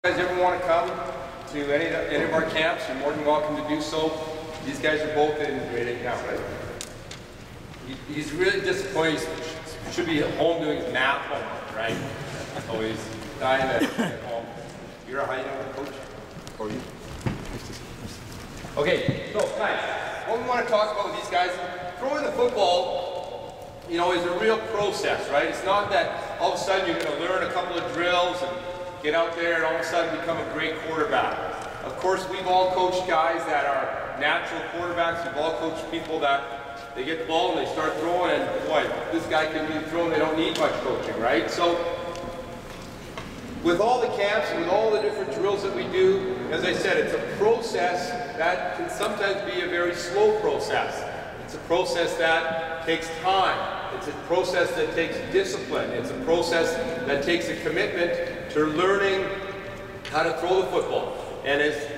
If you guys ever want to come to any of our camps, you're more than welcome to do so. These guys are both in grade 8 now, right? He's really disappointed. He should be at home doing his math homework, right? So he's dying at home. You're a high number coach? Or you? Okay, so guys, what we want to talk about with these guys, throwing the football, you know, is a real process, right? It's not that all of a sudden you're going to learn a couple of drills and get out there and all of a sudden become a great quarterback. Of course, we've all coached guys that are natural quarterbacks. We've all coached people that they get the ball and they start throwing and boy, this guy can really throw and they don't need much coaching, right? So with all the camps and with all the different drills that we do, as I said, it's a process that can sometimes be a very slow process. It's a process that takes time. It's a process that takes discipline. It's a process that takes a commitment to learning how to throw the football. And as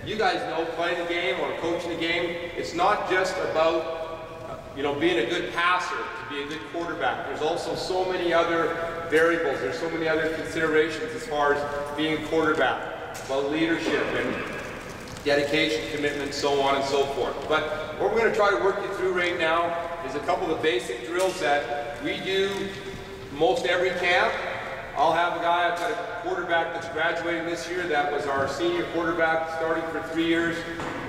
you guys know, playing the game or coaching the game, it's not just about being a good passer to be a good quarterback. There's also so many other variables. There's so many other considerations as far as being a quarterback, about leadership and dedication, commitment, so on and so forth. But what we're going to try to work you through right now is a couple of the basic drills that we do most every camp. I'll have a guy, I've got a quarterback that's graduating this year that was our senior quarterback starting for 3 years,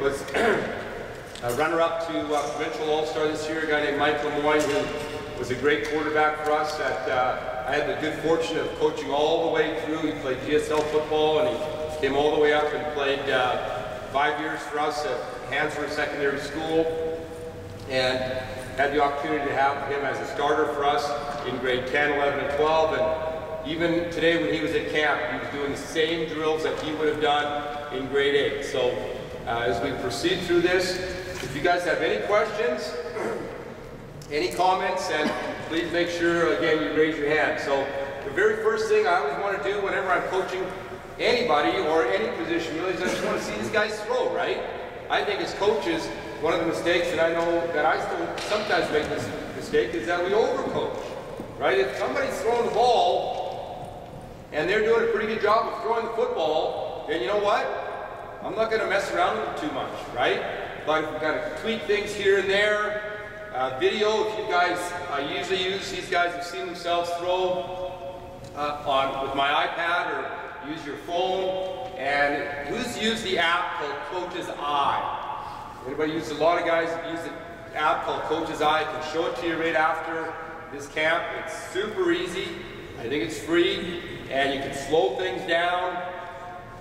was a runner-up to provincial all-star this year, a guy named Mike Lemoyne, who was a great quarterback for us that I had the good fortune of coaching all the way through. He played GSL football and he came all the way up and played 5 years for us at Hansford Secondary School and had the opportunity to have him as a starter for us in grade 10, 11, and 12. And even today when he was at camp, he was doing the same drills that he would have done in grade 8. So as we proceed through this, if you guys have any questions, any comments, and please make sure, again, you raise your hand. So the very first thing I always want to do whenever I'm coaching anybody or any position really is I just want to see these guys throw, right? I think as coaches, one of the mistakes that I know that I still sometimes make this mistake is that we overcoach, right? If somebody's throwing the ball and they're doing a pretty good job of throwing the football, then you know what? I'm not going to mess around with them too much, right? But if we've got to tweak things here and there, video, if you guys, I usually use, these guys have seen themselves throw with my iPad or use your phone. And who's used the app called Coach's Eye? Anybody use? A lot of guys use the app called Coach's Eye. I can show it to you right after this camp. It's super easy. I think it's free, and you can slow things down,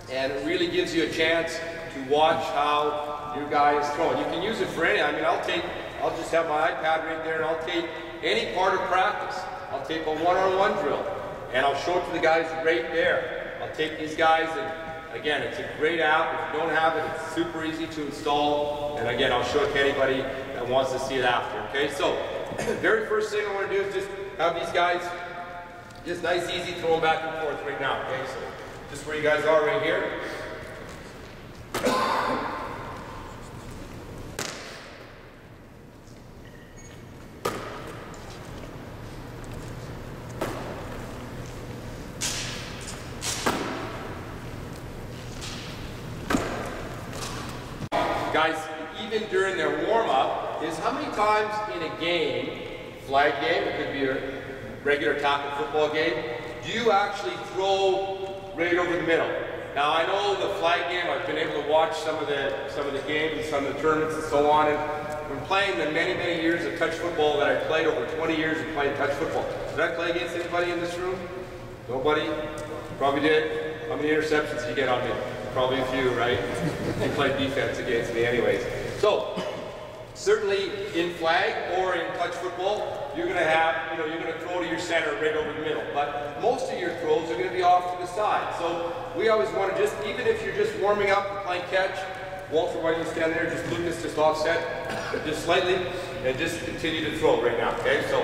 and it really gives you a chance to watch how your guy is throwing. You can use it for any. I mean, I'll just have my iPad right there, and I'll take any part of practice. I'll take a one-on-one drill, and I'll show it to the guys right there. I'll take these guys and. Again, it's a great app. If you don't have it, it's super easy to install. And again, I'll show it to anybody that wants to see it after, okay? So, very first thing I want to do is just have these guys just nice, easy, throwing back and forth right now, okay? So, just where you guys are right here. Guys, even during their warm-up, is how many times in a game, flag game, it could be a regular tackle football game, do you actually throw right over the middle? Now I know the flag game, I've been able to watch some of the games, some of the tournaments and so on, and from playing the many, many years of touch football that I played, over 20 years of playing touch football. Did I play against anybody in this room? Nobody? Probably did. How many interceptions did you get on me? Probably a few, right? You played defense against me anyways. So, certainly in flag or in touch football, you're going to have, you're going to throw to your center right over the middle. But most of your throws are going to be off to the side. So, we always want to just, even if you're just warming up and playing catch, Walter, why don't you stand there, just Lucas, just offset, just slightly, and just continue to throw right now, okay? So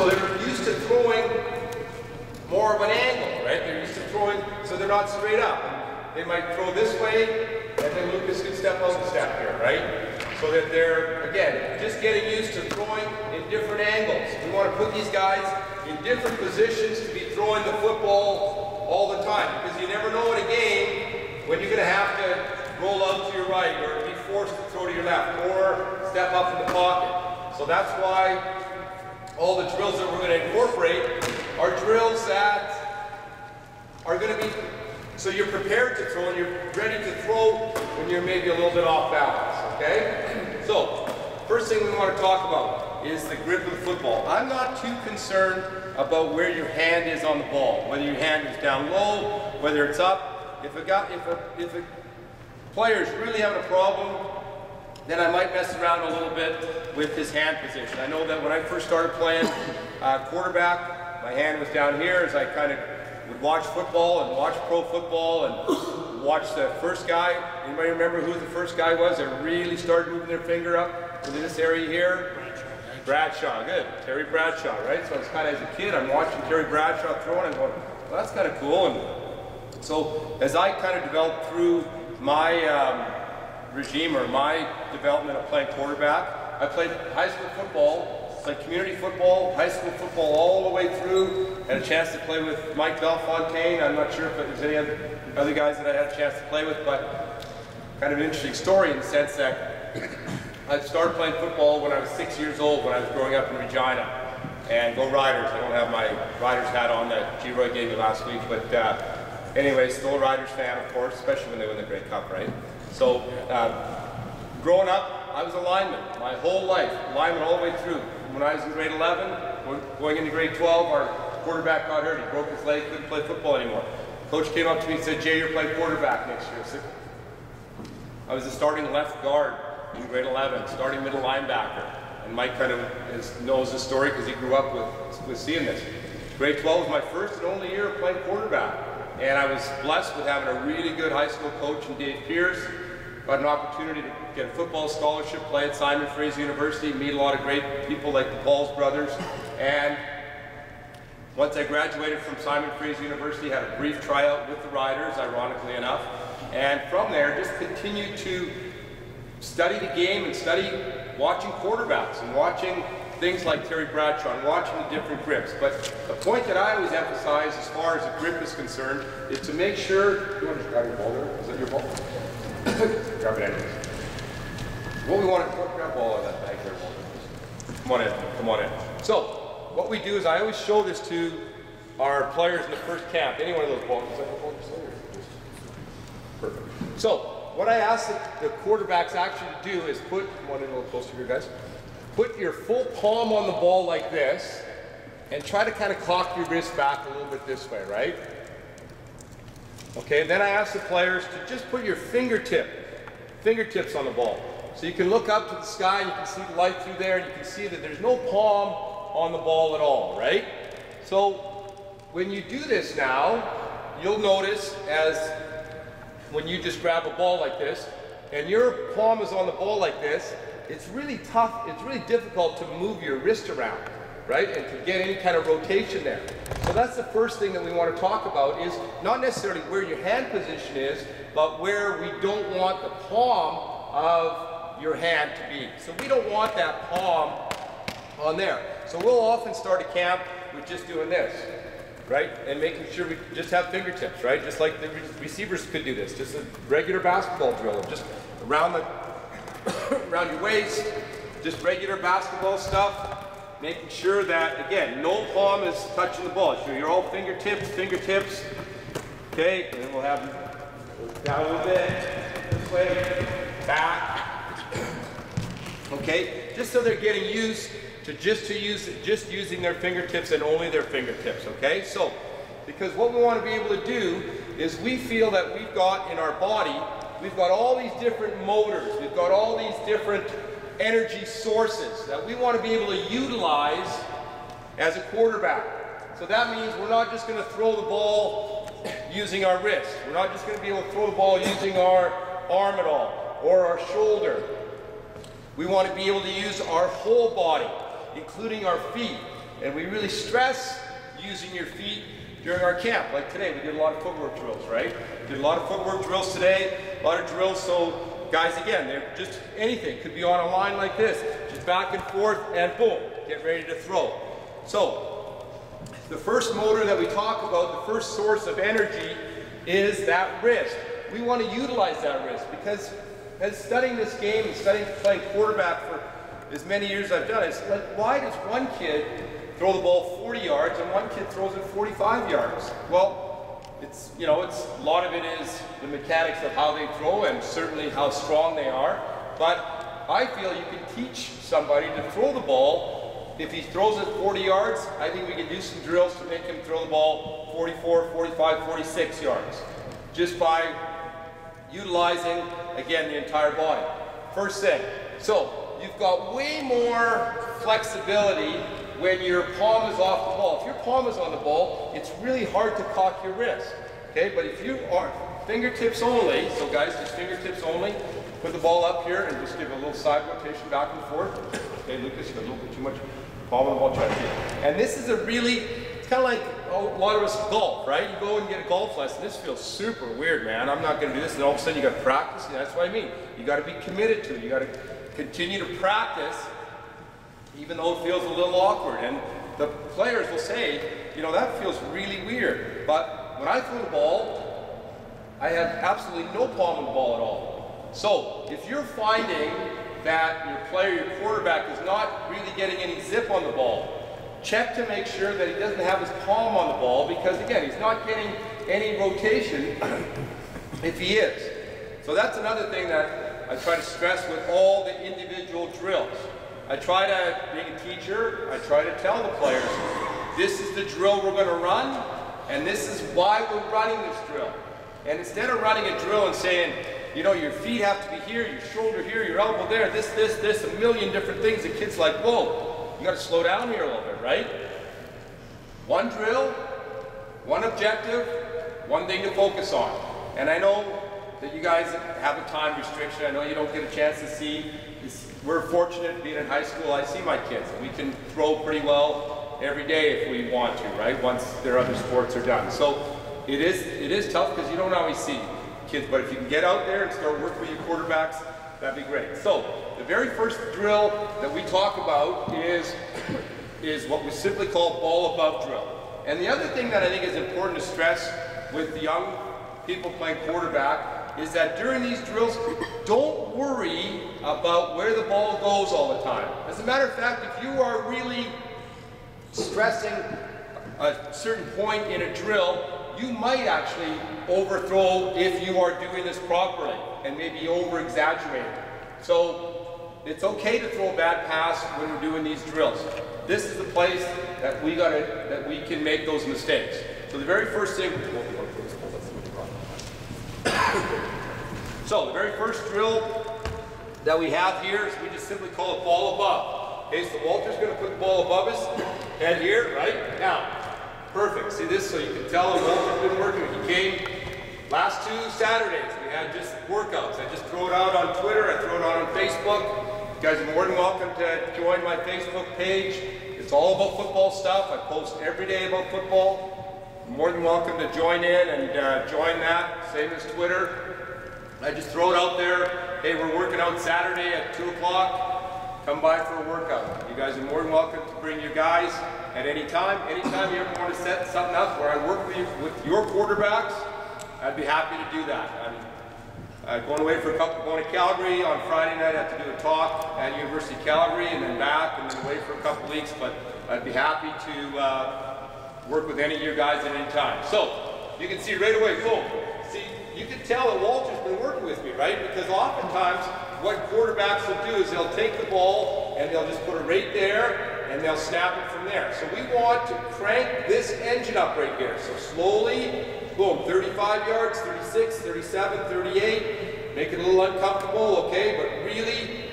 they're used to throwing more of an angle, right? They're used to throwing, so they're not straight up. They might throw this way, and then Lucas can step out and step here, right? So that they're, again, just getting used to throwing in different angles. We want to put these guys in different positions to be throwing the football all the time, because you never know in a game when you're going to have to roll out to your right or be forced to throw to your left or step up in the pocket. So that's why all the drills that we're going to incorporate are drills that are going to be so you're prepared to throw and you're ready to throw when you're maybe a little bit off balance, okay? So, first thing we want to talk about is the grip of the football. I'm not too concerned about where your hand is on the ball, whether your hand is down low, whether it's up. If a player's really having a problem, then I might mess around a little bit with his hand position. I know that when I first started playing quarterback, my hand was down here as I kind of would watch football and watch pro football and watch the first guy. Anybody remember who the first guy was that really started moving their finger up into this area here? Bradshaw, good. Terry Bradshaw, right? So it's kind of, as a kid, I'm watching Terry Bradshaw throw and I'm going, well, that's kind of cool. And so as I kind of developed through my regime or my development of playing quarterback, I played high school football, played community football, high school football all the way through. Had a chance to play with Mike Belfontaine. I'm not sure if there's any other guys that I had a chance to play with, but kind of an interesting story in the sense that I started playing football when I was 6 years old when I was growing up in Regina. And go Riders. I don't have my Riders hat on that G-Roy gave me last week, but anyway, still a Riders fan, of course, especially when they win the Grey Cup, right? So growing up, I was a lineman my whole life, lineman all the way through. When I was in grade 11, going into grade 12, our quarterback got hurt. He broke his leg, couldn't play football anymore. Coach came up to me and said, Jay, you're playing quarterback next year. I was the starting left guard in grade 11, starting middle linebacker. And Mike kind of knows this story because he grew up with seeing this. Grade 12 was my first and only year of playing quarterback. And I was blessed with having a really good high school coach in Dave Pierce. Got an opportunity to get a football scholarship, play at Simon Fraser University, meet a lot of great people like the Pauls brothers. And once I graduated from Simon Fraser University, had a brief tryout with the Riders, ironically enough. And from there, just continued to study the game and study watching quarterbacks and watching things like Terry Bradshaw and watching the different grips. But the point that I always emphasize as far as the grip is concerned is to make sure, you want to just grab your ball there? Is that your ball? Grab it anyways. What we want to grab ball out of that bag there. Come on in, come on in. So, what we do is I always show this to our players in the first camp. Any one of those balls. Perfect. So, what I ask the quarterbacks actually to do is put, come on in a little closer here guys, put your full palm on the ball like this and try to kind of cock your wrist back a little bit this way, right? Okay, then I ask the players to just put your fingertips on the ball. So you can look up to the sky, you can see the light through there, and you can see that there's no palm on the ball at all, right? So when you do this now, you'll notice as when you just grab a ball like this, and your palm is on the ball like this, it's really tough, it's really difficult to move your wrist around, right? And to get any kind of rotation there. So that's the first thing that we want to talk about is not necessarily where your hand position is, but where we don't want the palm of your hand to be. So we don't want that palm on there. So we'll often start a camp with just doing this, right? And making sure we just have fingertips, right? Just like the receivers could do this, just a regular basketball drill, just around your waist, just regular basketball stuff. Making sure that, again, no palm is touching the ball. So you're all fingertips. Okay, and then we'll have down a little bit, this way, back. Okay, just so they're getting used to just using their fingertips and only their fingertips, okay? So, because what we want to be able to do is we feel that we've got in our body, we've got all these different motors, we've got all these different energy sources that we want to be able to utilize as a quarterback. So that means we're not just going to throw the ball using our wrist. We're not just going to be able to throw the ball using our arm at all or our shoulder. We want to be able to use our whole body, including our feet. And we really stress using your feet during our camp. Like today, we did a lot of footwork drills, right? We did a lot of footwork drills today, a lot of drills so guys, again, they're just anything. Could be on a line like this. Just back and forth and boom, get ready to throw. So, the first motor that we talk about, the first source of energy is that wrist. We want to utilize that wrist because as studying this game and playing quarterback for as many years I've done, it's like, why does one kid throw the ball 40 yards and one kid throws it 45 yards? Well, it's, you know, a lot of it is the mechanics of how they throw and certainly how strong they are. But I feel you can teach somebody to throw the ball. If he throws it 40 yards, I think we can do some drills to make him throw the ball 44, 45, 46 yards. Just by utilizing, again, the entire body. First thing. So, you've got way more flexibility when your palm is off the ball. If your palm is on the ball, it's really hard to cock your wrist. Okay, but if you are fingertips only, so guys, just fingertips only, put the ball up here and just give a little side rotation back and forth. Okay, Lucas, you got a little bit too much palm on the ball, try to get. And this is a really, it's kind of like a lot of us golf, right? You go and get a golf lesson. This feels super weird, man. I'm not going to do this, and all of a sudden you got to practice. And that's what I mean. You got to be committed to it. You got to continue to practice, even though it feels a little awkward. And the players will say, you know, that feels really weird. But when I throw the ball, I have absolutely no palm on the ball at all. So if you're finding that your player, your quarterback, is not really getting any zip on the ball, check to make sure that he doesn't have his palm on the ball, because again, he's not getting any rotation if he is. So that's another thing that I try to stress with all the individual drills. I try to, being a teacher, I try to tell the players, this is the drill we're going to run, and this is why we're running this drill. And instead of running a drill and saying, you know, your feet have to be here, your shoulder here, your elbow there, this, a million different things, the kid's like, whoa, you got to slow down here a little bit, right? One drill, one objective, one thing to focus on. And I know that you guys have a time restriction. I know you don't get a chance to see. We're fortunate being in high school. I see my kids. We can throw pretty well every day if we want to, right? Once their other sports are done. So it is tough because you don't always see kids. But if you can get out there and start working with your quarterbacks, that'd be great. So the very first drill that we talk about is what we simply call ball above drill. And the other thing that I think is important to stress with the young people playing quarterback is that during these drills, don't worry about where the ball goes all the time. As a matter of fact, if you are really stressing a certain point in a drill, you might actually overthrow if you are doing this properly and maybe over-exaggerate. So it's okay to throw a bad pass when we're doing these drills. This is the place that we can make those mistakes. So the very first thing, so the very first drill that we have here is we just simply call it ball above. Okay, so Walter's going to put the ball above his head here, right? Now, perfect. See this, so you can tell that Walter's been working. He came last 2 Saturdays. We had just workouts. I just throw it out on Twitter. I throw it out on Facebook. You guys are more than welcome to join my Facebook page. It's all about football stuff. I post every day about football. You're more than welcome to join in and join that. Same as Twitter. I just throw it out there. Hey, we're working out Saturday at 2 o'clock. Come by for a workout. You guys are more than welcome to bring your guys at any time. Anytime you ever want to set something up where I work with your quarterbacks, I'd be happy to do that. I'm going away for going to Calgary on Friday night. I have to do a talk at University of Calgary and then back and then away for a couple weeks. But I'd be happy to work with any of your guys at any time. So you can see right away, boom. See, you can tell that Walter's been working with me, right? Because oftentimes what quarterbacks will do is they'll take the ball and they'll just put it right there and they'll snap it from there. So we want to crank this engine up right here. So slowly, boom, 35 yards, 36, 37, 38. Make it a little uncomfortable, okay? But really,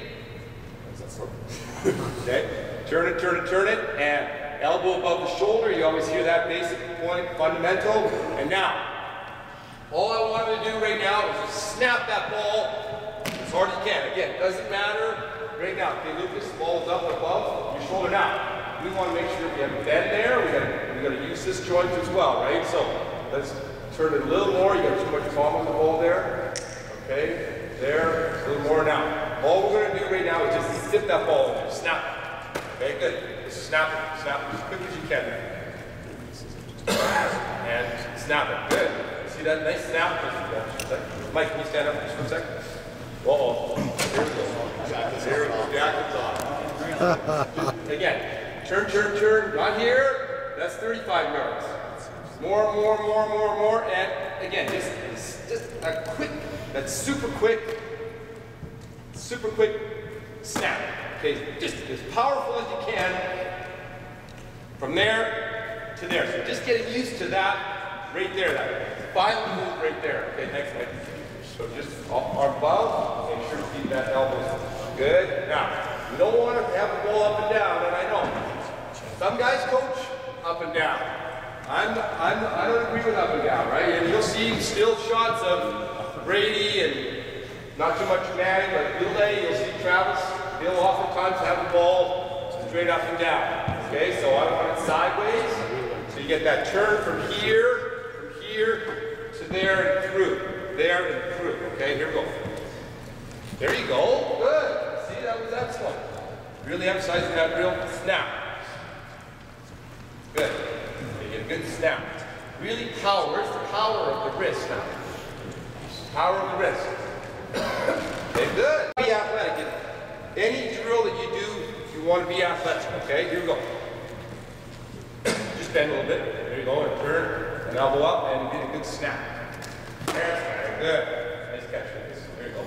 okay? Turn it, and elbow above the shoulder. You always hear that basic point, fundamental. And now, all I want him to do right now is just snap that ball as hard as you can. Again, it doesn't matter right now. Okay, Lucas, the ball is up above your shoulder. Now, we want to make sure we have a bend there. We got to use this joint as well, right? So let's turn it a little more. You got too much palm on the ball there. Okay, there, a little more now. All we're going to do right now is just zip that ball in there. Snap it. Okay, good. Just snap it as quick as you can there. And snap it. Good. See that nice snap? Mike, can you stand up just for a second? Uh-oh. There we go. There we go. Jacket's off. Again. Turn, turn, turn. Not here. That's 35 yards. More, more, more, more, more. And again, just a quick, that's super quick snap. Okay, just as powerful as you can from there to there. So just getting used to that right there, that final move right there. Okay, next leg. So just arm above, make sure to keep that elbow good. Now, you don't want to have the ball up and down, and I know some guys coach up and down. I don't agree with up and down, right? And you'll see still shots of Brady and not too much Manning, but you'll see Travis. He'll oftentimes have the ball straight up and down. Okay, so I want it sideways. So you get that turn from here to there and through. There and through. Okay, here we go. There you go. Good. See, that was excellent. Really emphasizing that real snap. Good. You get a good snap. Really power. Where's the power of the wrist now? Power of the wrist. Okay, good. Be athletic. Any drill that you do, you want to be athletic. Okay, here we go. Just bend a little bit. There you go. And turn an elbow up and you get a good snap. There, good. Nice catch with this. There you go.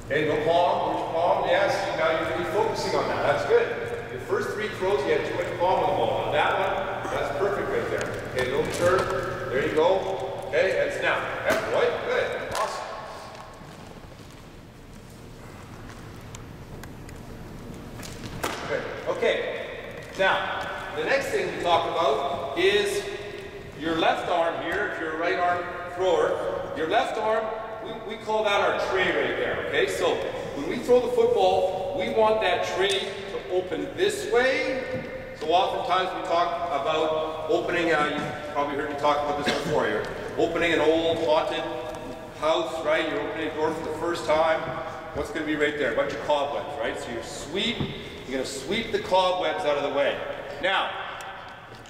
Okay, no palm. Where's your palm? Yes. Now you're really focusing on that. That's good. Your first 3 throws, you had too much palm on the ball. On that one, that's perfect right there. Okay, little turn. There you go. Okay, and snap. That's right. Good. Awesome. Good. Okay. Now, the next thing we talk about is your left arm here. If you're a right arm thrower, your left arm, we call that our tray right there. Okay, so when we throw the football, we want that tray to open this way. So oftentimes we talk about opening, you've probably heard me talk about this before, you're opening an old haunted house, right? You're opening a door for the first time. What's going to be right there? A bunch of cobwebs, right? So you're going to sweep the cobwebs out of the way. Now,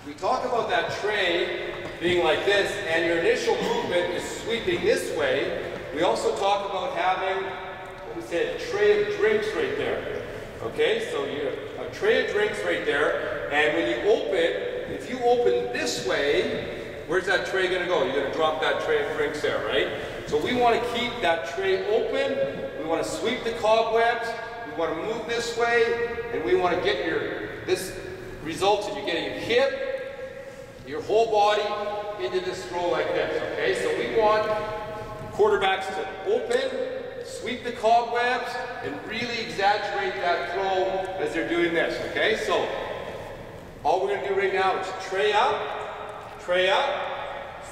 we talk about that tray being like this, and your initial movement is sweeping this way. We also talk about having, what we said, a tray of drinks right there. Okay, so you have a tray of drinks right there, and when you open, if you open this way, where's that tray going to go? You're going to drop that tray of drinks there, right? So we want to keep that tray open. We want to sweep the cobwebs. We want to move this way, and we want to get this results in you getting your hip, your whole body into this throw like this, okay? So we want quarterbacks to open, sweep the cobwebs, and really exaggerate that throw as they're doing this, okay? So all we're going to do right now is tray up,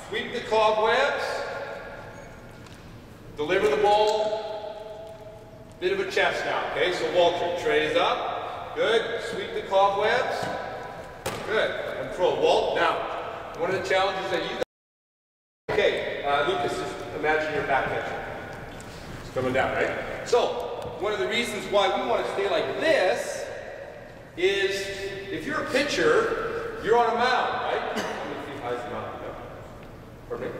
sweep the cobwebs, deliver the ball, bit of a chest now, okay? So Walter, trays up, good, sweep the cobwebs, good, and throw. Walt, now, one of the challenges that you guys, okay, Lucas, just imagine your back catcher. It's coming down, right? So, one of the reasons why we want to stay like this is, if you're a pitcher, you're on a mound, right? How many feet high is the mound? Pardon me?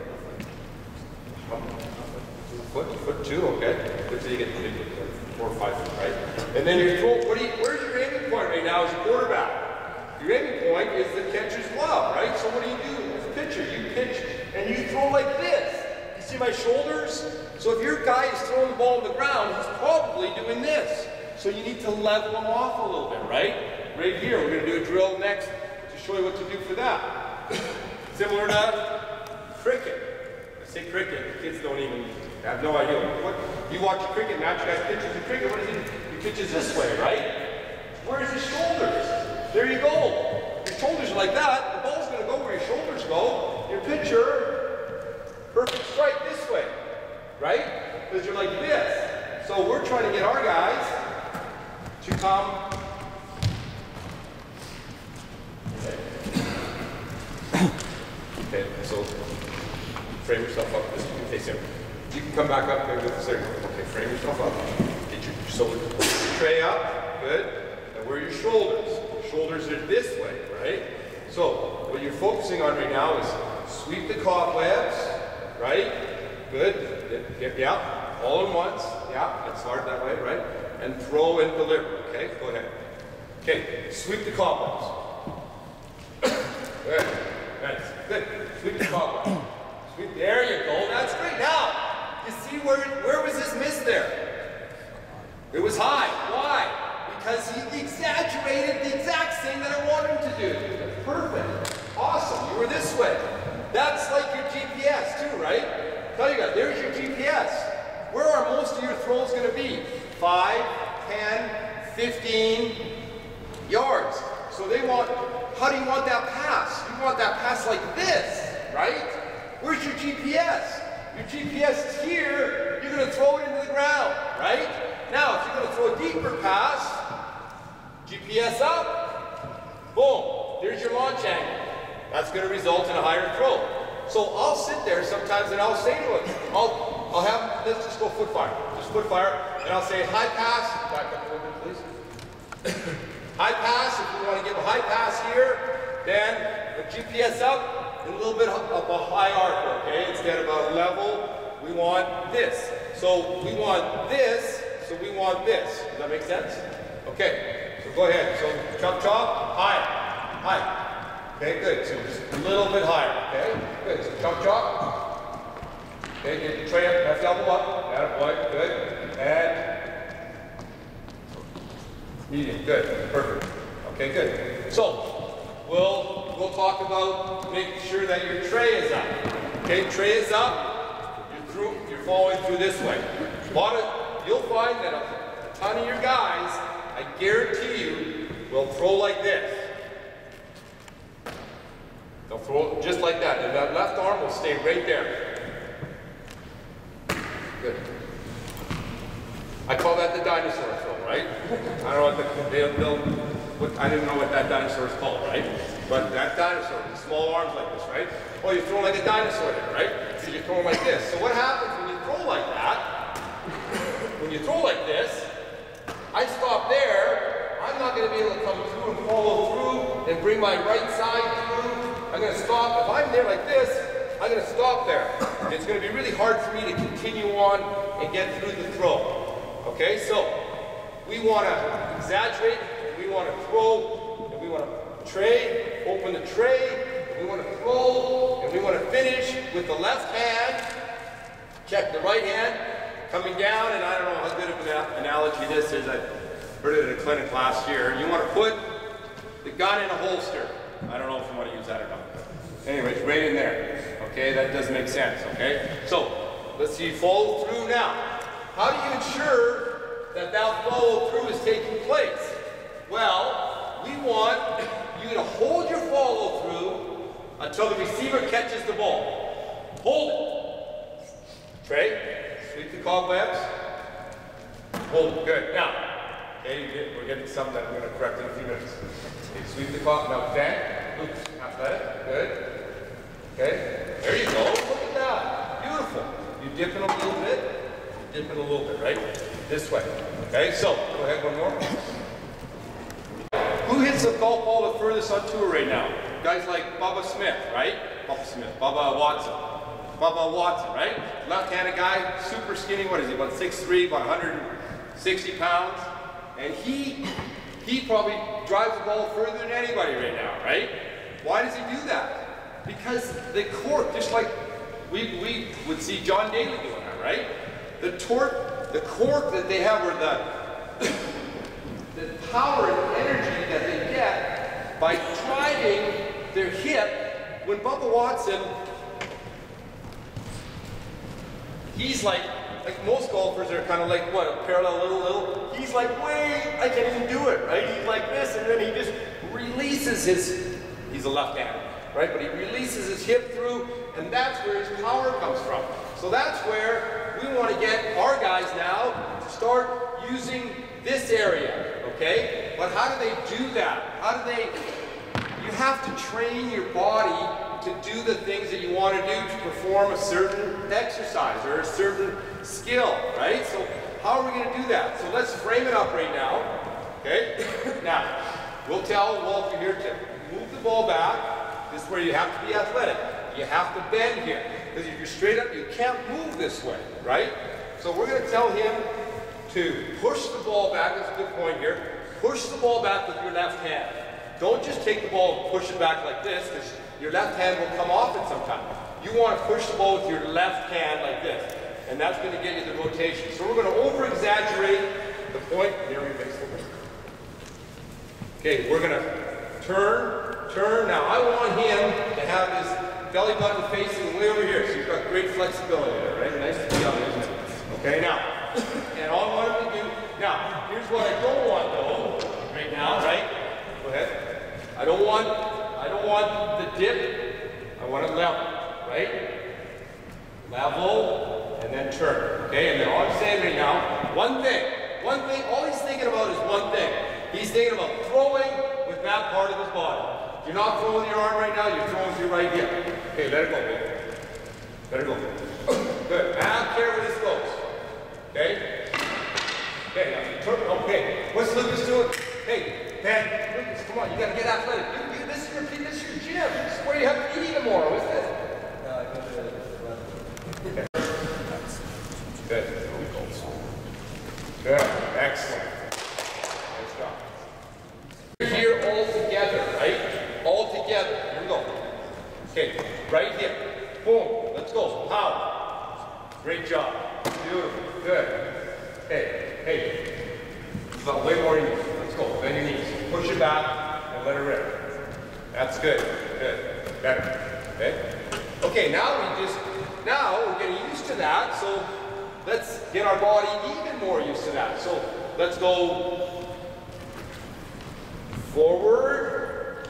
Foot 2, okay. Good, so you get 4 or 5 feet, right? And then you throw, where's your aiming point right now as a quarterback? Your aiming point is the catcher's glove, right? So what do you do as a pitcher? You pitch and you throw like this. You see my shoulders? So if your guy is throwing the ball on the ground, he's probably doing this. So you need to level him off a little bit, right? Right here, we're going to do a drill next to show you what to do for that. Similar to cricket. I say cricket, the kids don't even have no idea. You watch a cricket match, you guys pitches in cricket, what does he do? He pitches this way, right? Where's his shoulders? There you go. Your shoulders are like that. The ball's going to go where your shoulders go. Your pitcher, perfect strike this way, right? Because you're like this. So we're trying to get our guys to come. Okay, so frame yourself up. Okay, so you can come back up and go this area. Okay, frame yourself up. Get your shoulders, tray up. Good. And where are your shoulders? Shoulders are this way, right? So, what your focusing on right now is sweep the cobwebs, right? Good. Yeah. All in once. Yeah. It's hard that way, right? And throw and deliver. Okay. Go ahead. Okay. Sweep the cobwebs. Good. Nice. Good. Sweep the cobwebs. Sweep. There you go. That's great. Now, you see where was this miss there? It was high. Why? Because he exaggerated the exact thing that I wanted him to do. Perfect. Awesome. You were this way. That's like your GPS too, right? Tell you guys, there's your GPS. Where are most of your throws going to be? 5, 10, 15 yards. So they want, how do you want that pass? You want that pass like this, right? Where's your GPS? Your GPS is here. You're going to throw it into the ground, right? Now, if you're going to throw a deeper pass, GPS up, boom, there's your launch angle. That's going to result in a higher throw. So I'll sit there sometimes and I'll say to him, I'll have, let's just go foot fire. Just foot fire, and I'll say high pass, back up a little bit please. High pass, if we want to give a high pass here, then the GPS up and a little bit up a high arc, okay? Instead of a level, we want this. So we want this, so we want this. Does that make sense? Okay, so go ahead. So chop chop, high, high. Okay, good. So just a little bit higher, okay? Good. So chop chop. Okay, get the tray up, left elbow up. Attaboy, good. And medium, good. Perfect. Okay, good. So we'll talk about making sure that your tray is up. Okay, tray is up. You're following through this way. You'll find that a ton of your guys, I guarantee you, will throw like this. They'll throw just like that, and that left arm will stay right there. Good. I call that the dinosaur throw, right? I don't know what I didn't know what that dinosaur is called, right? But that dinosaur, the small arms like this, right? Oh, you're throwing like a dinosaur there, right? So you're throwing like this. So what happens when you throw like that? When you throw like this, I stop there. I'm not going to be able to come through and follow through and bring my right side through. I'm going to stop. If I'm there like this, I'm going to stop there. It's going to be really hard for me to continue on and get through the throw. Okay, so we want to exaggerate, and we want to throw, and we want to tray, open the tray, and we want to throw, and we want to finish with the left hand. Check the right hand coming down, and I don't know how good of an analogy this is. I heard it at a clinic last year. You want to put the gun in a holster. I don't know if you want to use that or not. Anyways, right in there. Okay, that does make sense, okay? So, let's see, follow through now. How do you ensure that that follow through is taking place? Well, we want you to hold your follow through until the receiver catches the ball. Hold it. Tray, sweep the cobwebs. Hold it, good. Now, okay, we're getting some that I'm going to correct in a few minutes. Okay, sweep the cobwebs. Now, bend. Oops, athletic. Good. Okay, there you go. Look at that. Beautiful. You dip in a little bit. Dip in a little bit, right? This way. Okay, so go ahead, one more. Who hits the golf ball the furthest on tour right now? Guys like Bubba Smith, right? Bubba Watson, right? Left-handed guy, super skinny. What is he? About 6'3", about 160 pounds. And he probably drives the ball further than anybody right now, right? Why does he do that? Because the cork, just like we would see John Daly doing that, right? The cork that they have, or the power and energy that they get by driving their hip. When Bubba Watson, he's like most golfers are kind of like, what, parallel little? He's like, wait, I can't even do it, right? He's like this, and then he just releases he's a left-hander, right? But he releases his hip through, and that's where his power comes from. So that's where we want to get our guys now to start using this area, okay? But how do they do that? You have to train your body to do the things that you want to do to perform a certain exercise or a certain skill, right? So how are we going to do that? So let's frame it up right now, okay? Now, we'll tell Walter here to move the ball back. This is where you have to be athletic. You have to bend here. Because if you're straight up, you can't move this way, right? So we're going to tell him to push the ball back. That's a good point here. Push the ball back with your left hand. Don't just take the ball and push it back like this, because your left hand will come off it sometime. You want to push the ball with your left hand like this, and that's going to get you the rotation. So we're going to over-exaggerate the point. There we go. Okay, we're going to turn. Now I want him to have his belly button facing way over here, so you've got great flexibility there, right? Nice to be on, isn't it? Okay, now, and all I want him to do, now, here's what I don't want though, right now, right? Go ahead. I don't want the dip, I want it level, right? Level, and then turn, okay? And then all I'm saying right now, one thing, all he's thinking about is one thing. He's thinking about throwing with that part of his body. You're not throwing with your arm right now, you're throwing with your right hip. Okay, let it go, baby. Let it go. Good. Now, care where this goes. Okay? Okay, now turn. Okay. What's Lucas doing? Hey, man, Lucas, come on, you gotta get athletic. This is your gym. This is where you have to eat tomorrow, isn't it? Good. Good. Excellent. Nice job. You're here all together, right? All together. Here we go. Okay, right here. Boom. Let's go. Power. Great job. Beautiful. Good. Hey. You've got way more in you. Let's go. Bend your knees. Push it back and let it rip. That's good. Good. Better. Okay? Okay, now we're getting used to that, so let's get our body even more used to that. So let's go forward,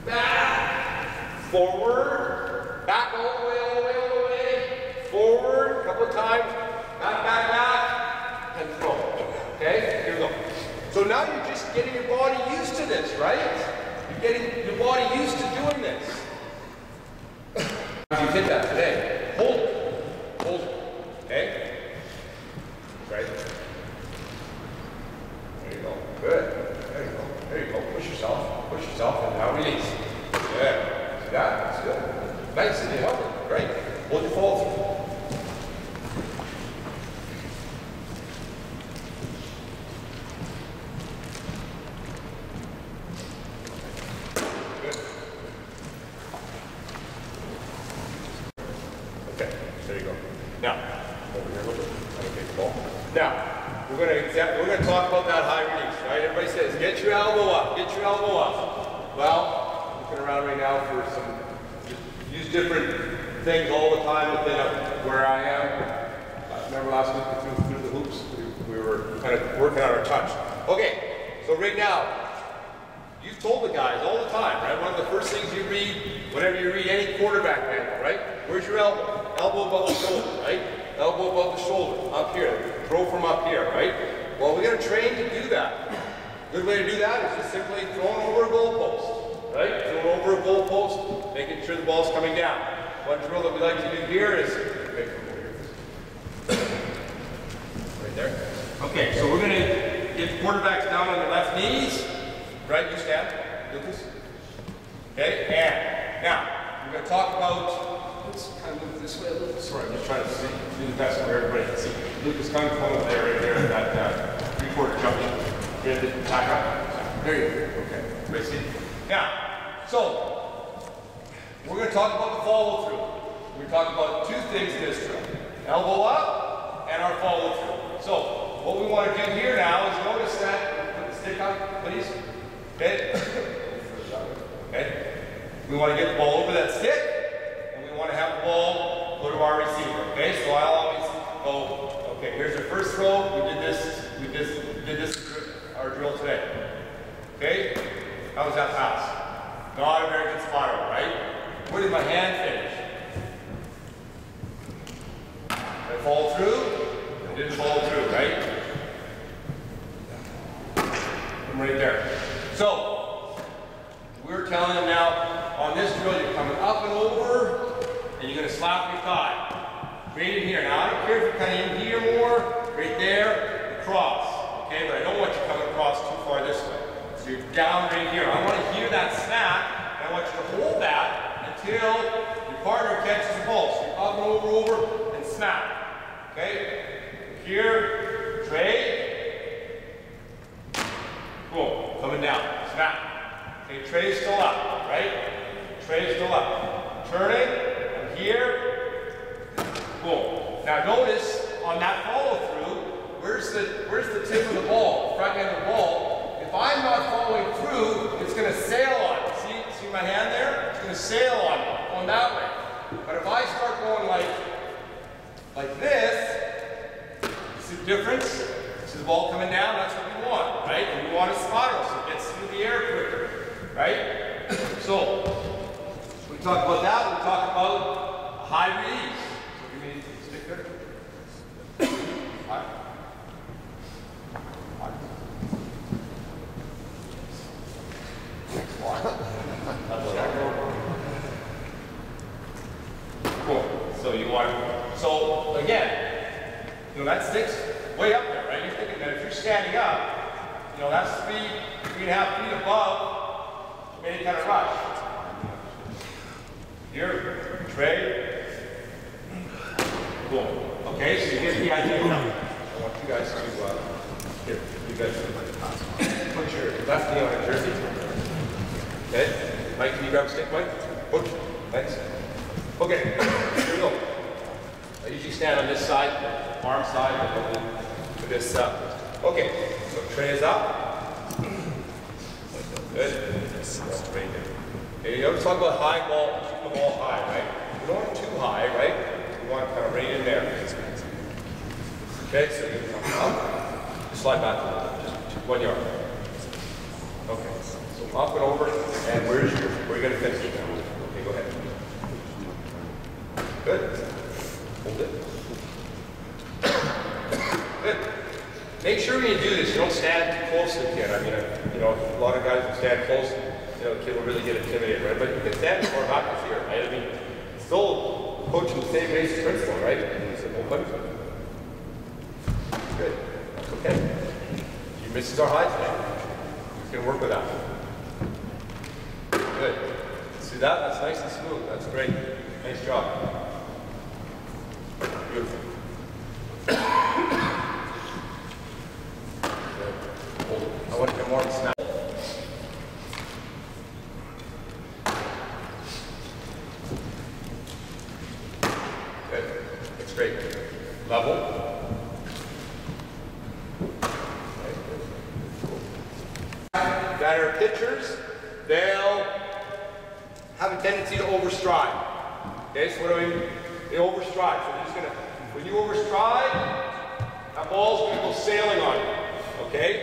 back, forward, back all the way, forward, a couple of times, back, and throw. Okay, here we go. So now you're just getting your body used to this, right? You're getting your body used to doing this. You hit that today. Hold it. Okay? Right. There you go. Good. There you go. Push yourself, and now release. Good. See that? That's good. Nice, and you held it. Great. Hold your follow through. We're going to talk about that high release, right? Everybody says, get your elbow up, get your elbow up. Well, looking around right now for use different things all the time within where I am. I remember last week through the hoops, we were kind of working on our touch. Okay, so right now, you've told the guys all the time, right? One of the first things you read, whenever you read any quarterback manual, right? Where's your elbow? Elbow above the shoulder, right? Elbow above the shoulder, up here. Throw from up here, right? Well, we're going to train to do that. A good way to do that is just simply throwing over a goalpost, right? Throwing over a goalpost, making sure the ball's coming down. One drill that we like to do here is, right there. Okay, so we're going to get quarterbacks down on their left knees, right? You stand, Lucas. Okay, and now we're going to talk about, let's kind of move this way a little. Sorry, I'm just trying to do the best where everybody can see. Lucas, kind of come over there, right there, at that three-quarter junction. Back up. There you go. Okay, everybody see? Now, so, we're going to talk about the follow-through. We're going to talk about two things in this drill. Elbow up and our follow-through. So, what we want to do here now is notice that, put the stick up, please. Okay? Okay? We want to get the ball over that stick, and we want to have the ball go to our receiver. Okay? So I'll always go, okay, here's our first throw. We did this our drill today. Okay? How was that pass? Not a very good spiral, right? Where did my hand finish? Did I fall through? I didn't fall through, right? I'm right there. So, we're telling them now, on this drill, you're coming up and over, and you're going to slap your thigh. Right in here. Now, I don't care if you're kind of in here more, right there, across. Okay, but I don't want you coming across too far this way. So you're down right here. I want to hear that snap, and I want you to Okay, tray still up, right? Tray still up. Turning, I'm here, boom. Now notice on that follow through, where's the tip of the ball, front end of the ball? If I'm not following through, it's going to sail on me. See my hand there? It's going to sail on me, going that way. But if I start going like this, see the difference? See the ball coming down? That's what we want, right? And we want a spiral so it gets through the air quicker, right? So, when we talk about that, we talk about high release. So give me a stick there. High. Cool. So you want, so again, you know, that stick's way up there, right? You're thinking that if you're standing up, you know, that's 3.5 feet above any kind of rush. Here, tray, boom. Okay, so you get the idea now. I want you guys to, here, you guys put your left knee on a jersey. Okay, Mike, can you grab a stick, Mike? Push, thanks. Okay, here we go. I usually stand on this side, arm side, with this up. Okay, so tray is up. Good. Okay, you always talk about high ball, shoot the ball high, right? You don't want it too high, right? You want it kind of right in there. Okay, so you come up, slide back a little bit, just 1 yard. Okay, so up and over, and where are you going to finish it now? Okay, go ahead. Good. Hold it. Good. Make sure when you do this, you don't stand too close to the kid. I mean, you know, a lot of guys will stand close, you know, the kid will really get intimidated, right? But you can stand more back here, right? I mean, still coaching the same basic principle, right? It's a whole bunch of them. Good. That's okay. Your misses are high today. You can work with that. Good. See that? That's nice and smooth. That's great. Nice job. Beautiful. I want to get more of a snap. Good. That's great. Level. That are pitchers, they'll have a tendency to overstride. Okay, so what do I mean? They overstride. So they're just gonna, when you overstride, that ball's gonna go sailing on you. Okay?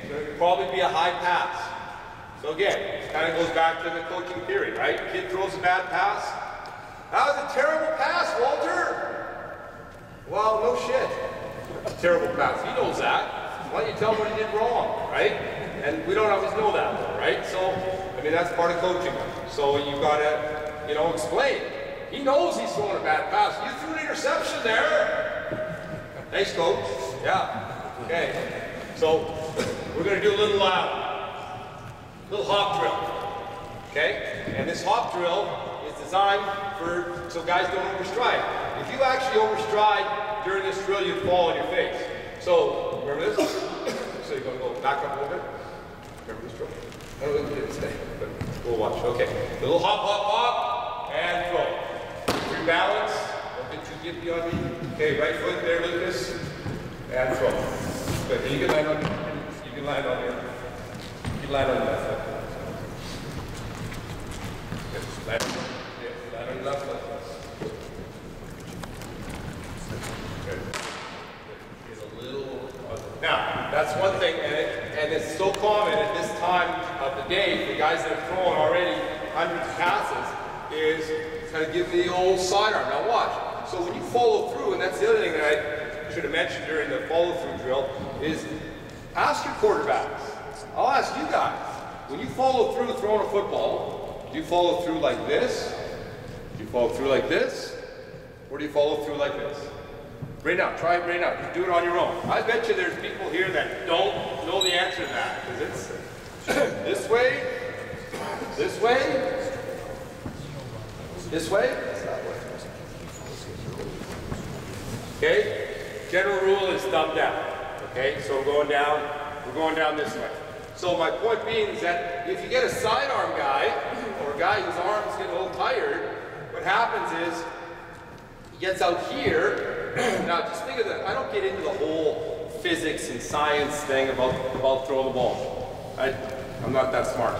So it'll probably be a high pass. So again, it kind of goes back to the coaching theory, right? Kid throws a bad pass. That was a terrible pass, Walter. Well, no shit. It's a terrible pass. He knows that. Why don't you tell him what he did wrong, right? And we don't always know that, right? So, I mean, that's part of coaching. So you've got to, you know, explain. He knows he's throwing a bad pass. You threw an interception there. Thanks, coach. Yeah. Okay. So we're going to do a little hop drill. Okay? And this hop drill is designed for so guys don't overstride. If you actually overstride during this drill, you'd fall on your face. So remember this? So you're going to go back up a little bit. Remember this drill? I don't know if we did it today, but we'll watch. Okay. A little hop, hop, hop, and throw. Free balance. Don't get too gimpy on me. Okay, right foot there, Lucas. And throw. Good. And you can land on your land on your left foot. Good. Land on your left foot. Good. Get a little. Now, that's one thing, and it's so common at this time of the day for guys that have thrown already hundreds of passes, is kind of give the old sidearm. Now watch. So when you follow through, and that's the other thing that I should have mentioned during the follow-through drill, is ask your quarterbacks. I'll ask you guys. When you follow through throwing a football, do you follow through like this? Do you follow through like this? Or do you follow through like this? Right now, try it right now. Just do it on your own. I bet you there's people here that don't know the answer to that. Because it's this way, this way, this way. Okay? General rule is thumb down. Okay? So we're going down this way. So my point being is that if you get a sidearm guy, or a guy whose arm's getting a little tired, what happens is he gets out here. Now just think of that. I don't get into the whole physics and science thing about throwing the ball. I'm not that smart.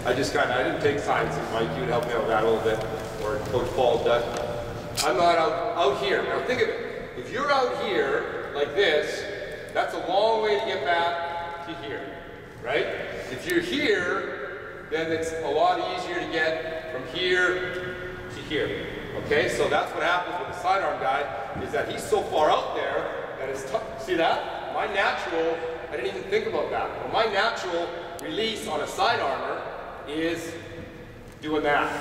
I didn't take science, and Mike, you would help me out with that a little bit, or Coach Paul does. I'm not out here. Now think of it. If you're out here like this, that's a long way to get back to here, right? If you're here, then it's a lot easier to get from here to here. Okay, so that's what happens with the sidearm guy, is that he's so far out there that it's tough. See that? My natural, I didn't even think about that. But my natural release on a sidearmer is doing that.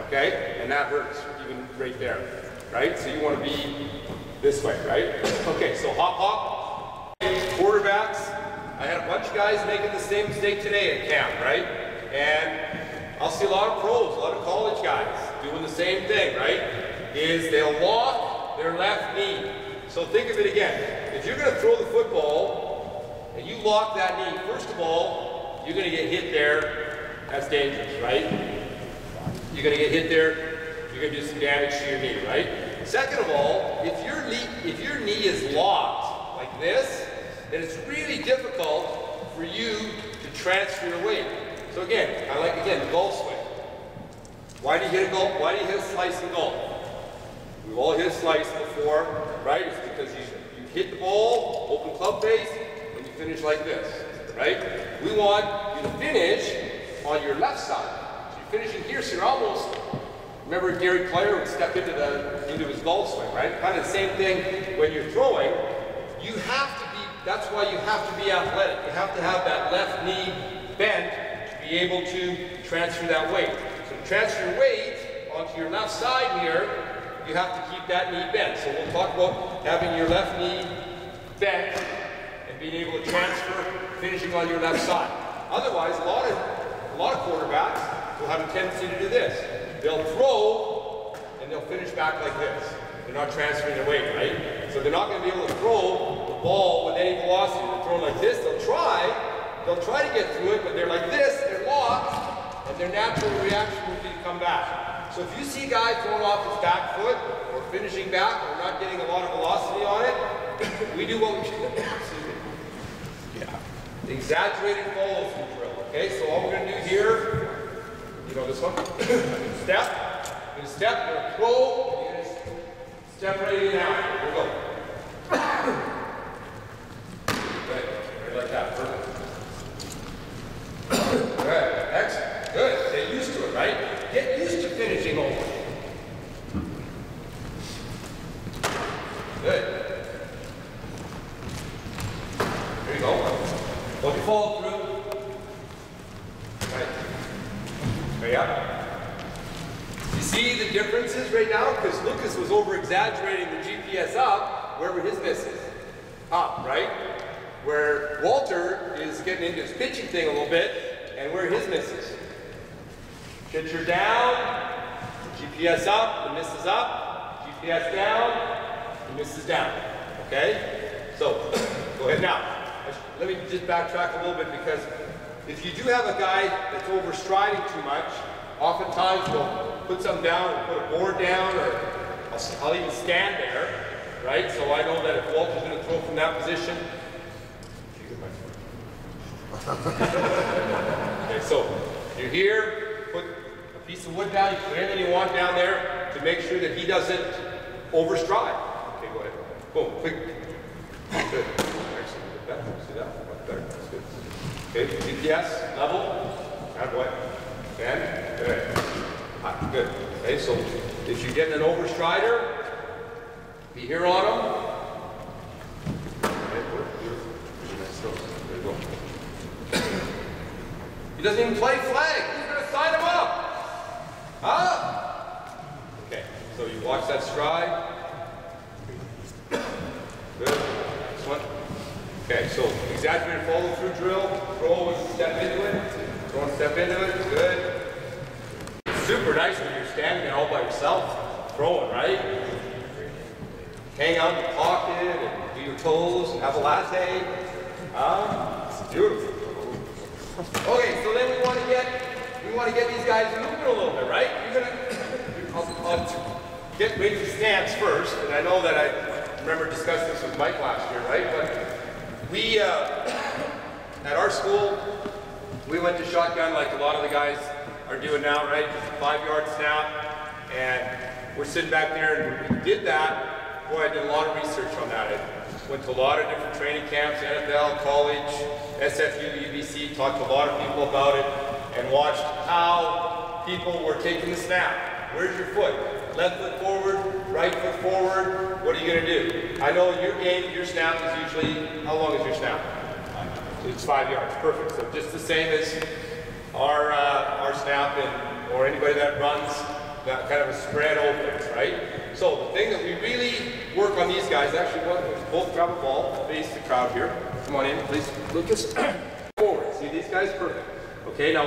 Okay? And that hurts even right there. Right? So you want to be this way, right? Okay, so hop, hop. Quarterbacks. I had a bunch of guys making the same mistake today at camp, right? And I'll see a lot of pros, a lot of college guys doing the same thing, right? Is they'll lock their left knee. So think of it again. If you're going to throw the football and you lock that knee, first of all, you're going to get hit there. That's dangerous, right? You're going to get hit there. You're going to do some damage to your knee, right? Second of all, if your knee is locked like this, then it's really difficult for you to transfer your weight. So again, kind of like the golf swing. Why do you hit a golf? Why do you hit a slice in golf? We've all hit a slice before, right? It's because you hit the ball, open club face, and you finish like this, right? We want you to finish on your left side. So you're finishing here, so you're almost, remember Gary Player would step into his golf swing, right? Kind of the same thing when you're throwing. You have to be, that's why you have to be athletic. You have to have that left knee bent to be able to transfer that weight. So to transfer your weight onto your left side here, you have to keep that knee bent. So we'll talk about having your left knee bent and being able to transfer, finishing on your left side. Otherwise, a lot of quarterbacks will have a tendency to do this. They'll throw and they'll finish back like this. They're not transferring their weight, right? So they're not going to be able to throw the ball with any velocity. They're throwing like this. They'll try to get through it, but they're like this, they're locked, and their natural reaction would be to come back. So if you see a guy throwing off his back foot, or finishing back, or not getting a lot of velocity on it, we do what we should do. Yeah. Exaggerated follow-through drill. Okay, so all we're going to do here, you know this one? Step. You're going to step, you're going to throw, you're going to step right in and out. Here we go. Good. Right like that. Perfect. Good. Excellent. Good. Get used to it, right? Get used to finishing over. Good. There you go. Don't you follow through. Right. Straight up. You see the differences right now? Because Lucas was over-exaggerating the GPS up. Where were his misses? Up, right? Where Walter is getting into his pitching thing a little bit, and where are his misses? Pitcher down, GPS up, the miss is up, GPS down, the miss is down. Okay? So, go ahead now. Let me just backtrack a little bit, because if you do have a guy that's overstriding too much, oftentimes we'll put something down, we'll put a board down, or I'll even stand there, right? So I know that if Walter's going to throw from that position, okay, so you're here, put a piece of wood down, you put anything you want down there to make sure that he doesn't overstride. Okay, go ahead. Boom, quick. Good. Excellent. That. See that? Much better. That's good. Okay, GPS, level. Bad boy. And good. Ah, good. Okay, so if you're getting an overstrider, be here on him. He doesn't even play flag. Who's going to sign him up? Huh? Okay, so you watch that stride. Good. This one. Okay, so exaggerated follow-through drill. Throw and step into it. Throw and step into it. Good. It's super nice when you're standing there all by yourself, throwing, right? Hang out in the pocket and do your toes and have a latte. It's beautiful. Okay, so then we want to get these guys moving a little bit, right? You're gonna, I'll get weights and stance first, and I know that I remember discussing this with Mike last year, right? But we, at our school, we went to shotgun like a lot of the guys are doing now, right? Just a 5-yard snap, and we're sitting back there, and when we did that, boy, I did a lot of research on that. I went to a lot of different training camps, NFL, college, SFU, UBC, talked to a lot of people about it, and watched how people were taking the snap. Where's your foot? Left foot forward, right foot forward, what are you gonna do? I know your game, your snap is usually, how long is your snap? It's 5 yards, perfect. So just the same as our snap or anybody that runs that kind of a spread offense, right? So the thing that we really work on these guys, actually, both grab a ball, face the crowd here. Come on in, please. Lucas, forward. See these guys? Perfect. Okay, now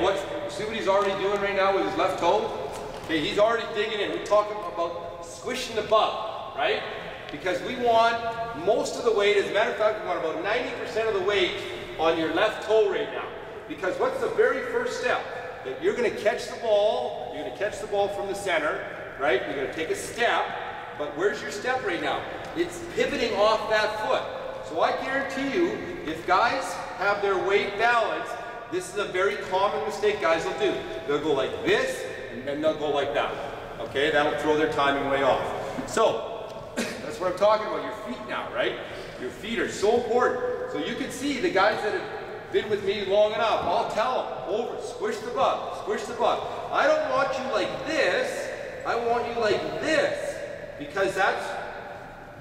see what he's already doing right now with his left toe? Okay, he's already digging in. We're talking about squishing the bug, right? Because we want most of the weight, as a matter of fact, we want about 90% of the weight on your left toe right now. Because what's the very first step? That you're going to catch the ball, you're going to catch the ball from the center, right? You're going to take a step, but where's your step right now? It's pivoting off that foot. So I guarantee you, if guys have their weight balanced, this is a very common mistake guys will do. They'll go like this, and then they'll go like that. Okay, that'll throw their timing way off. So, that's what I'm talking about, your feet now, right? Your feet are so important. So you can see the guys that have been with me long enough, I'll tell them, over, squish the bug, squish the bug. I don't want you like this, I want you like this, because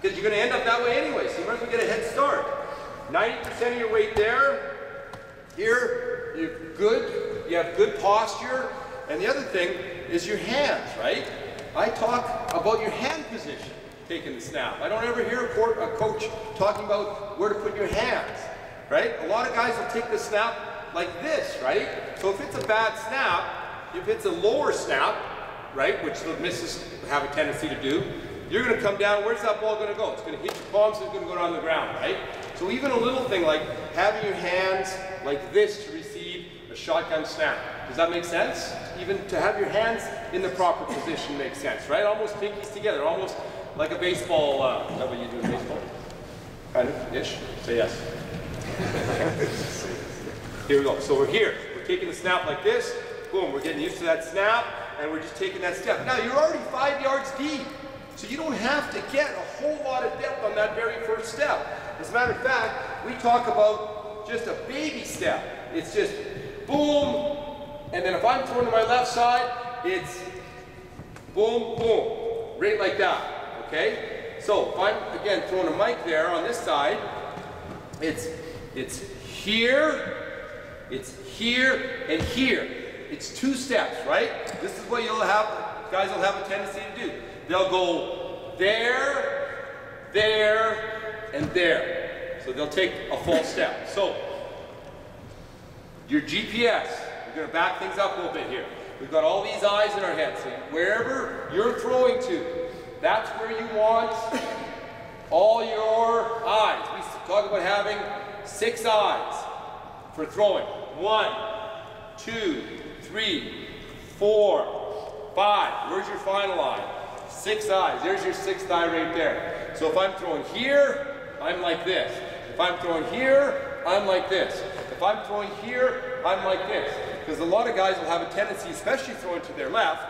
you're gonna end up that way anyway, so you might as well get a head start. 90% of your weight there, here, you're good, you have good posture, and the other thing is your hands, right? I talk about your hand position, taking the snap. I don't ever hear a coach talking about where to put your hands, right? A lot of guys will take the snap like this, right? So if it's a bad snap, if it's a lower snap, right, which the misses have a tendency to do, you're gonna come down, where's that ball gonna go? It's gonna hit your palms, it's gonna go down the ground, right? So even a little thing like having your hands like this to receive a shotgun snap. Does that make sense? Even to have your hands in the proper position makes sense, right? Almost pinkies together, almost like a baseball, is that what you do in baseball? Kind of, ish? Say yes. Here we go, so we're here. We're taking the snap like this, boom, we're getting used to that snap, and we're just taking that step. Now you're already 5 yards deep, so you don't have to get a whole lot of depth on that very first step. As a matter of fact, we talk about just a baby step. It's just boom, and then if I'm throwing to my left side, it's boom, boom, right like that, okay? So if I'm, again, throwing a mic there on this side, it's here, and here. It's 2 steps, right? This is what guys will have a tendency to do. They'll go there, and there. So they'll take a full step. So your GPS, we're going to back things up a little bit here. We've got all these eyes in our head. So wherever you're throwing to, that's where you want all your eyes. We talk about having 6 eyes for throwing. 1, 2, 3, 4, 5. Where's your final eye? 6 eyes. There's your 6th eye right there. So if I'm throwing here, I'm like this. If I'm throwing here, I'm like this. If I'm throwing here, I'm like this. Because a lot of guys will have a tendency, especially throwing to their left,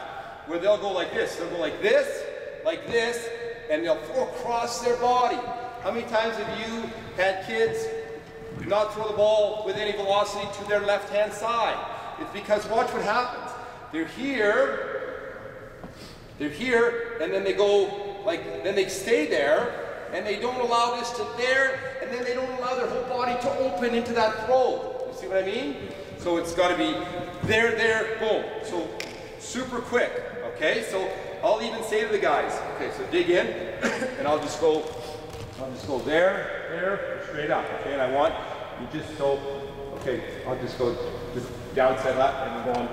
where they'll go like this. They'll go like this, and they'll throw across their body. How many times have you had kids not throw the ball with any velocity to their left-hand side? It's because, watch what happens. They're here, and then they go, then they stay there, and they don't allow this to there, and then they don't allow their whole body to open into that throw. You see what I mean? So it's got to be there, boom. So super quick, okay? So I'll even say to the guys, okay, so dig in, and I'll just go there, straight up, okay? And I want you just so, okay, I'll just go down, side, left, and I'm going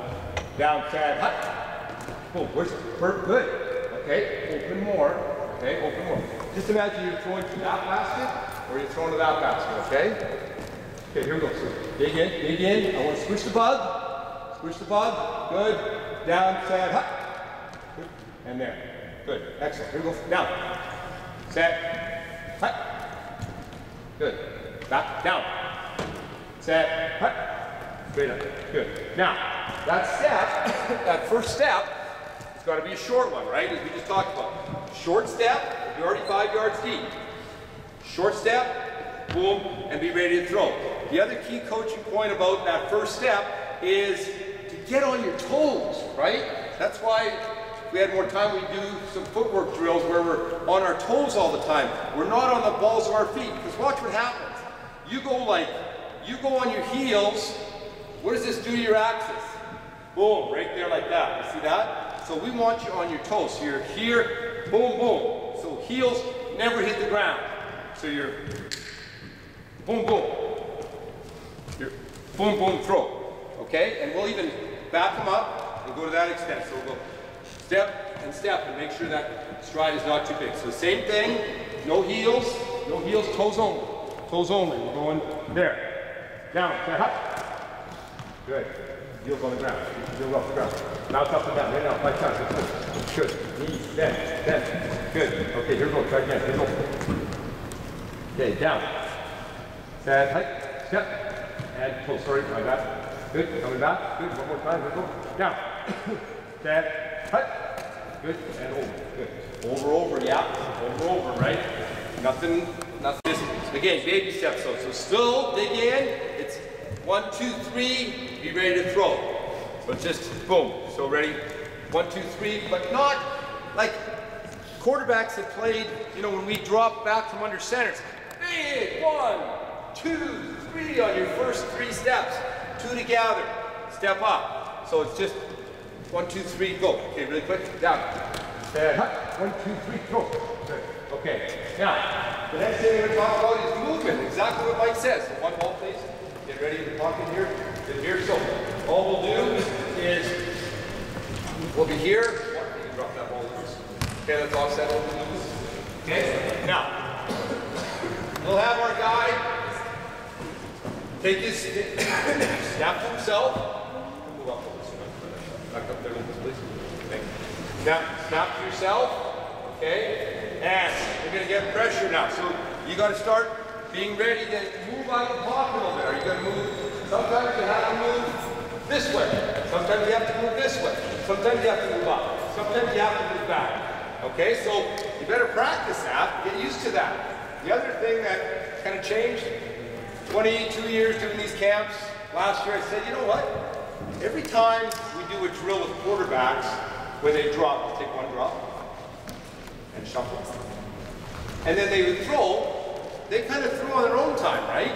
down, side, hut. Boom, where's it? Good. Okay, open more. Okay, open more. Just imagine you're throwing to that basket or you're throwing to that basket, okay? Okay, here we go. So dig in. I want to squish the bug. Squish the bug. Good. Down, set, hut. Good. And there. Good. Excellent. Here we go. Down. Set. Hut. Good. Back. Down. Set. Hut. Straight up. Good. Now, that step, that first step, it's got to be a short one, right? As we just talked about. Short step, you're already 5 yards deep. Short step, boom, and be ready to throw. The other key coaching point about that first step is to get on your toes, right? That's why if we had more time, we do some footwork drills where we're on our toes all the time. We're not on the balls of our feet, because watch what happens. You go on your heels. What does this do to your axis? Boom, right there like that. You see that? So we want you on your toes. So you're here, boom, boom. So heels never hit the ground. So you're boom, boom. You're boom, boom, throw. Okay? And we'll even back them up and go to that extent. So we'll go step and step and make sure that stride is not too big. So same thing, no heels, toes only. Toes only. We're going there. Down, set, hop. Good. Heels on the ground. Heels off the ground. Mouth up and down. Right now, 5 times. Good. Knees, bend. Good. Okay, here we go. Try again. Here we go. Okay, down. Set, height, step, and pull. Sorry, my bad. Good, coming back. Good, one more time. Here we go. Down. Set, height. Good, and over. Good. Over, yeah. Over, right? Nothing. Again, baby steps. So still dig in. It's 1, 2, 3. Be ready to throw. So it's just boom. So ready. 1, 2, 3. But not like quarterbacks that played. You know, when we drop back from under center. Big 1, 2, 3 on your first 3 steps. 2 together. Step up. So it's just 1, 2, 3, go. Okay, really quick. Down. And 1, 2, 3, throw. Good. Okay. Now, the next thing we're going to talk about is movement. Exactly what Mike says. So one ball, please. Get ready in the pocket here. Then here. So all we'll do is we'll be here. You can drop that ball loose. Okay, let's offset over loose. Okay. Now. We'll have our guy take his snap to himself. Move up a little. Back up there a little bit, please. Okay. Now, snap to yourself. Okay. And you're going to get pressure now. So you got to start being ready to move out of the pocket a little bit. Are you going to move? Sometimes you have to move this way. Sometimes you have to move this way. Sometimes you have to move up. Sometimes you have to move back. Okay. So you better practice that. Get used to that. The other thing that kind of changed, 22 years doing these camps, last year I said, you know what? Every time we do a drill with quarterbacks where they drop, take one drop and shuffle. And then they would throw, they kind of throw on their own time, right?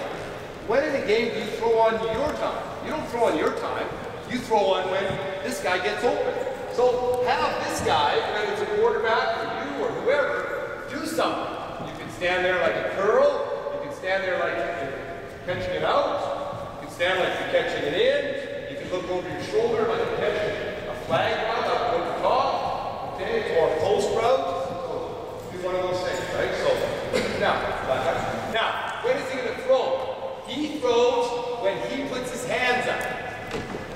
When in a game do you throw on your time? You don't throw on your time, you throw on when this guy gets open. So have this guy, whether it's a quarterback or you or whoever, do something. Stand there like a curl. You can stand there like you're catching it out. You can stand like you're catching it in. You can look over your shoulder like you're catching a flag route up over the top. Okay, or a post route. So do one of those things, right? So now, when is he going to throw? He throws when he puts his hands up.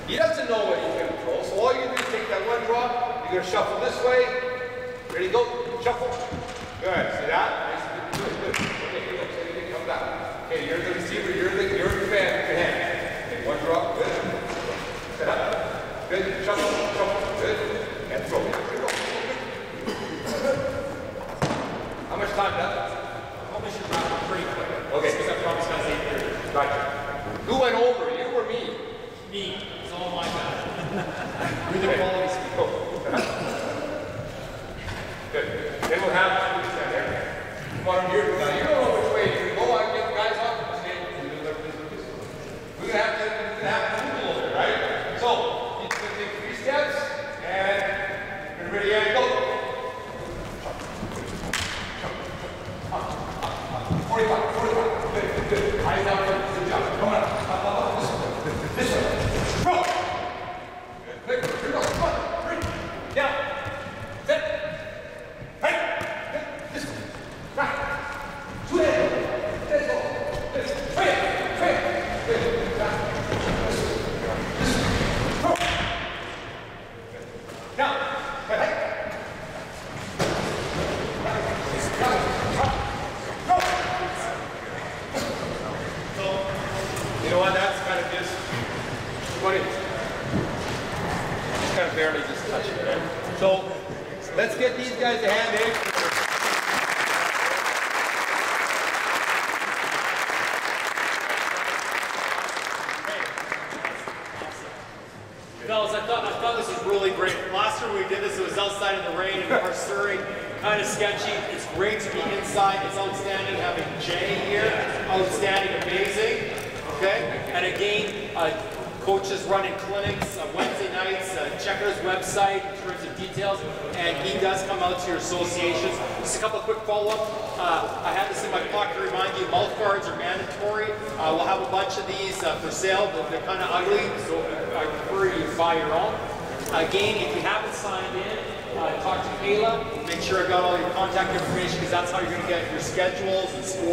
He doesn't know when he's going to throw. So all you do is take that one drop. You're going to shuffle this way. Ready, go. Shuffle. Good. See that? Good. Okay, here we go. So you can come down. Okay, you're the receiver, you're the fan with your hand. Okay, one drop, good. Set up. Good. Shuffle, good. And throw. Here we go. How much time left? Probably should wrap up pretty quick. Okay. Because I promised I was 8:30. Gotcha. Who went over, you or me? Me. It's all my bad. You're the quality speaker. Good. Then we'll have you stand there. Now, you don't know which way you're going to go. I can get the guys off the stage. We're going to have to move a little bit, right? So, you're going to take 3 steps, and you're ready and go. 45. Good. Eyes down, good job. Come on. This way. Go. Good. Quick. Here we go. Come on. barely just touching it. So let's get these guys a hand in. Fellas, I thought this was really great. Last year we did this, it was outside in the rain in North Surrey, kind of sketchy. It's great to be inside. It's outstanding having Jay here. Outstanding, amazing. Okay? And again, coaches running clinics Wednesday nights. Check out his website in terms of details. And he does come out to your associations. Just a couple of quick follow-up. I have this in my pocket to remind you, mouth guards are mandatory. We'll have a bunch of these for sale, but they're kind of ugly, so I prefer you buy your own. Again, if you haven't signed in, talk to Kayla. Make sure I got all your contact information, because that's how you're going to get your schedules and sports.